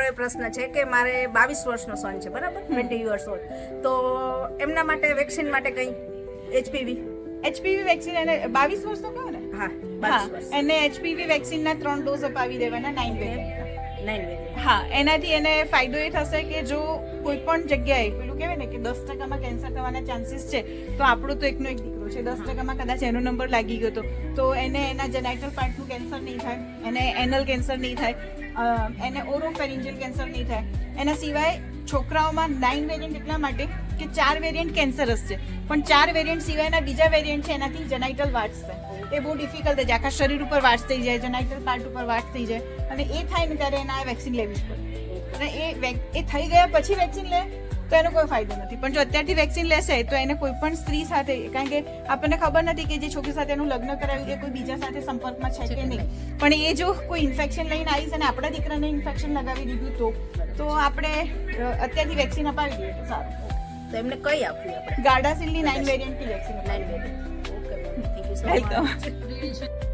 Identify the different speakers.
Speaker 1: મારો એ પ્રશ્ન છે કે મારે 22 વર્ષનો સન છે, બરાબર, 20 years old, તો એમના માટે વેક્સિન માટે કંઈ
Speaker 2: એચપીવી વેક્સિન એને 22 વર્ષનો કહો ને?
Speaker 1: હા,
Speaker 2: હા,
Speaker 1: 22 વર્ષ,
Speaker 2: એને એચપીવી વેક્સિનના 3 ડોઝ અપાવી દેવાના 9 વેરિયન્ટ.
Speaker 1: 9 વેરિયન્ટ.
Speaker 2: હા, એનાથી એને ફાયદો એ થશે કે જો કોઈ પણ જગ્યાએ પેલું કહેવાય ને કે 10% કેન્સર થવાના ચાન્સીસ છે, તો આપણું તો એકનો એક દીકરો છે, 10% કદાચ એનો નંબર લાગી ગયો તો એને એના જેનાઇટલ પાર્ટનું કેન્સર નહીં થાય, એને એનલ કેન્સર નહીં થાય, એને ઓરોફેરિન્જિયલ કેન્સર નહીં થાય. એના સિવાય છોકરાઓમાં 9 વેરિયન્ટ એટલા માટે કે 4 વેરિયન્ટ કેન્સરસ છે, પણ 4 વેરિયન્ટ સિવાયના બીજા વેરિયન્ટ છે એનાથી જેનાઇટલ વાટ્સ થાય. એ બહુ ડિફિકલ્ટ છે, આખા શરીર ઉપર વાટ્સ થઈ જાય, જેનાઇટલ પાર્ટ ઉપર વાટ્સ થઈ જાય, અને એ થાય ને ત્યારે એને આ વેક્સિન લેવી જ પડે. અને એ થઈ ગયા પછી વેક્સિન લે તો એનો કોઈ ફાયદો નથી, પણ જો અત્યારથી વેક્સિન લેશે તો એને કોઈ પણ સ્ત્રી સાથે, કારણ કે આપણને ખબર નથી કે જે છોકરી સાથે એનું લગ્ન કરાવ્યું એ કોઈ બીજા સાથે સંપર્કમાં છે કે નહીં, પણ એ જો કોઈ ઇન્ફેક્શન લઈને આવીશ અને આપણા દીકરાને ઇન્ફેક્શન લગાવી દીધું તો આપણે અત્યારથી વેક્સિન અપાવી દઈએ તો સારું.
Speaker 1: તો એમને કઈ આપવી આપણે?
Speaker 2: ગાર્ડાસિલની 9 વેરિયન્ટની vaccine.
Speaker 1: 9 variant. Okay, thank you so
Speaker 2: welcome.
Speaker 1: Much.